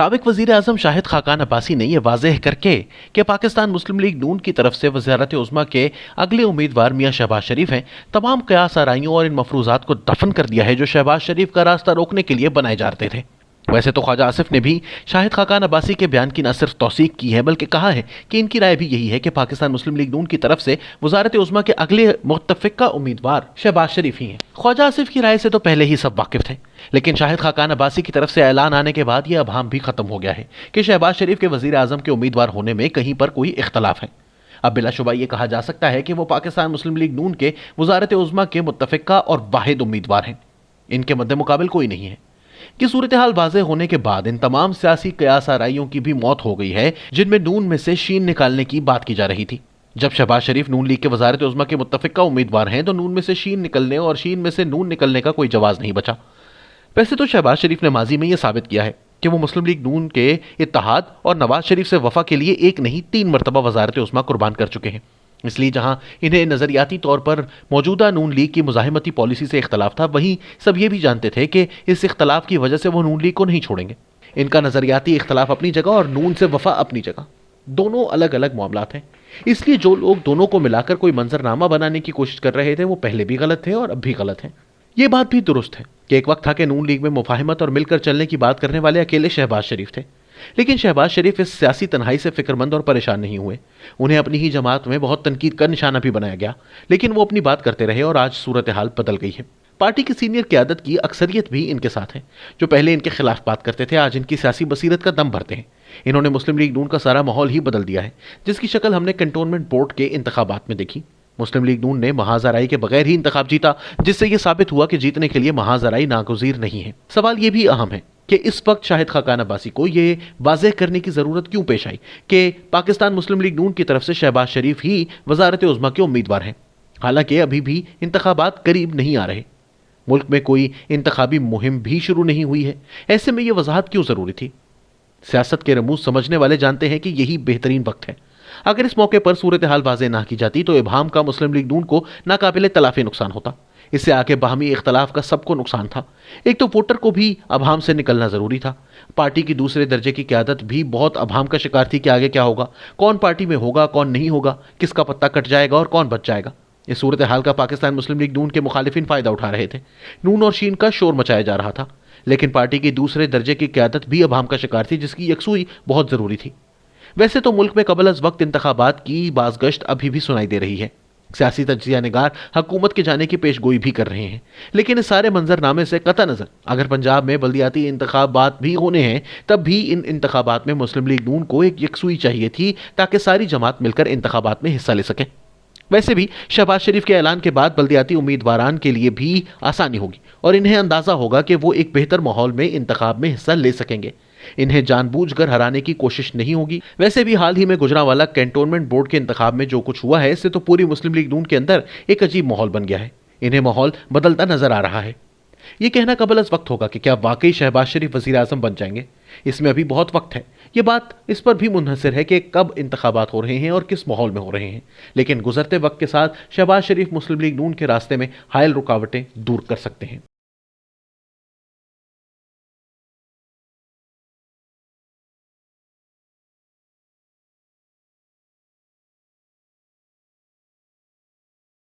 साबिक वजीर आजम शाहिद खाकान अब्बासी ने यह वाज़ेह करके कि पाकिस्तान मुस्लिम लीग नून की तरफ से वज़ारत उज़्मा के अगले उम्मीदवार मियां शहबाज शरीफ हैं, तमाम क़यास आराइयों और इन मफरूज़ात को दफन कर दिया है जो शहबाज शरीफ का रास्ता रोकने के लिए बनाए जाते थे। वैसे तो ख्वाजा आसिफ ने भी शाहिद खाकान अब्बासी के बयान की न सिर्फ तौसीक की है बल्कि कहा है कि इनकी राय भी यही है कि पाकिस्तान मुस्लिम लीग नून की तरफ से वज़ारत उज़्मा के अगले मुत्तफ़िक़ा उम्मीदवार शहबाज शरीफ ही हैं। ख्वाजा आसिफ की राय से तो पहले ही सब वाकिफ थे, लेकिन शाहिद खाकान अब्बासी की तरफ से ऐलान आने के बाद यह अबहम भी खत्म हो गया है कि शहबाज शरीफ के वज़ीर आज़म के उम्मीदवार होने में कहीं पर कोई इख्तलाफ है। अब बिलाशुबा ये कहा जा सकता है कि वो पाकिस्तान मुस्लिम लीग नून के वज़ारत उज़्मा के मुत्तफ़िक़ा और वाहिद उम्मीदवार हैं, इनके मद्दे मुकाबिल कोई नहीं है। कि सूरत हाल वाज़ेह होने के बाद इन तमाम सियासी क़यास आराइयों की भी मौत हो गई है जिनमें नून में से शीन निकालने की बात की जा रही थी। जब शहबाज शरीफ नून लीग के वज़ारत उज़्मा के मुत्तफ़िक़ा उम्मीदवार हैं तो नून में से शीन निकलने और शीन में से नून निकलने का कोई जवाज़ नहीं बचा। वैसे तो शहबाज शरीफ ने माजी में यह साबित किया है कि वो मुस्लिम लीग नून के इत्तेहाद और नवाज शरीफ से वफा के लिए एक नहीं 3 मरतबा वज़ारत उज़्मा कुर्बान कर चुके हैं। इसलिए जहां इन्हें नज़रियाती तौर पर मौजूदा नून लीग की मुज़ाहिमती पॉलिसी से इख्तलाफ था, वहीं सब ये भी जानते थे कि इस इख्तलाफ की वजह से वो नून लीग को नहीं छोड़ेंगे। इनका नज़रियाती इख्तलाफ अपनी जगह और नून से वफा अपनी जगह, दोनों अलग अलग मामलात हैं। इसलिए जो लोग दोनों को मिलाकर कोई मंजरनामा बनाने की कोशिश कर रहे थे वो पहले भी गलत थे और अब भी गलत हैं। ये बात भी दुरुस्त है कि एक वक्त था कि नून लीग में मुफाहिमत और मिलकर चलने की बात करने वाले अकेले शहबाज शरीफ थे, लेकिन शहबाज शरीफ इस सियासी तन्हाई से फिक्रमंद और परेशान नहीं हुए। उन्हें अपनी ही जमात में बहुत तनकीद का निशाना भी बनाया गया, लेकिन वो अपनी बात करते रहे और आज सूरत हाल बदल गई है। पार्टी की सीनियर क़यादत की अक्सरियत भी इनके साथ है। जो पहले इनके खिलाफ बात करते थे आज इनकी सियासी बसीरत का दम भरते हैं। इन्होंने मुस्लिम लीग नून का सारा माहौल ही बदल दिया है, जिसकी शक्ल हमने कंटोनमेंट बोर्ड के इंतखाबात में देखी। मुस्लिम लीग नून ने महाजराई के बगैर ही इंतखाब जीता, जिससे यह साबित हुआ कि जीतने के लिए महाजराई नागुज़ीर नहीं है। सवाल यह भी अहम है कि इस वक्त शाहिद खाकान अब्बासी को यह वाज़ेह करने की ज़रूरत क्यों पेश आई कि पाकिस्तान मुस्लिम लीग नून की तरफ से शहबाज शरीफ ही वज़ारत उज़्मा के उम्मीदवार हैं, हालांकि अभी भी इंतखाबात करीब नहीं आ रहे। मुल्क में कोई इंतखाबी मुहिम भी शुरू नहीं हुई है। ऐसे में यह वजाहत क्यों ज़रूरी थी? सियासत के रमूज समझने वाले जानते हैं कि यही बेहतरीन वक्त है। अगर इस मौके पर सूरत हाल वाज़ेह ना की जाती तो इबहम का मुस्लिम लीग नून को नाकाबिले तलाफी नुकसान होता। इससे आगे बाहमी इख्तलाफ का सबको नुकसान था। एक तो वोटर को भी अबहम से निकलना ज़रूरी था। पार्टी की दूसरे दर्जे की क़यादत भी बहुत अबहम का शिकार थी कि आगे क्या होगा, कौन पार्टी में होगा, कौन नहीं होगा, किसका पत्ता कट जाएगा और कौन बच जाएगा। इस सूरत हाल का पाकिस्तान मुस्लिम लीग नून के मुखालिफिन फ़ायदा उठा रहे थे। नून और शीन का शोर मचाया जा रहा था, लेकिन पार्टी की दूसरे दर्जे की क़यादत भी अबहम का शिकार थी, जिसकी यकसुई बहुत ज़रूरी थी। वैसे तो मुल्क में कबल अज़ वक्त इंतखाबात की बाज़गश्त अभी भी सुनाई दे रही है। सियासी तज्ज़िया निगार हुकूमत के जाने की पेशगोई भी कर रहे हैं, लेकिन इस सारे मंजरनामे से कतई नज़र अगर पंजाब में बल्दियाती इंतखाबात भी होने हैं तब भी इन इंतखाबात में मुस्लिम लीग नून को एक यकसुई चाहिए थी ताकि सारी जमात मिलकर इंतखाबात में हिस्सा ले सकें। वैसे भी शहबाज शरीफ के ऐलान के बाद बल्दियाती उम्मीदवारान के लिए भी आसानी होगी और इन्हें अंदाज़ा होगा कि वो एक बेहतर माहौल में इंतखाब में हिस्सा ले सकेंगे। इन्हें जानबूझकर हराने की कोशिश नहीं होगी। वैसे भी हाल ही में गुजरांवाला कैंटोनमेंट बोर्ड के इंतखाब में जो कुछ हुआ है, इससे तो पूरी मुस्लिम लीग नून के अंदर एक अजीब माहौल बन गया है। इन्हें माहौल बदलता नजर आ रहा है। ये कहना कबल अज़ वक्त होगा कि क्या वाकई शहबाज शरीफ वज़ीर आज़म बन जाएंगे। इसमें अभी बहुत वक्त है। ये बात इस पर भी मुनहसर है कि कब इंतखाबात हो रहे हैं और किस माहौल में हो रहे हैं, लेकिन गुजरते वक्त के साथ शहबाज शरीफ मुस्लिम लीग नून के रास्ते में हायल रुकावटें दूर कर सकते हैं।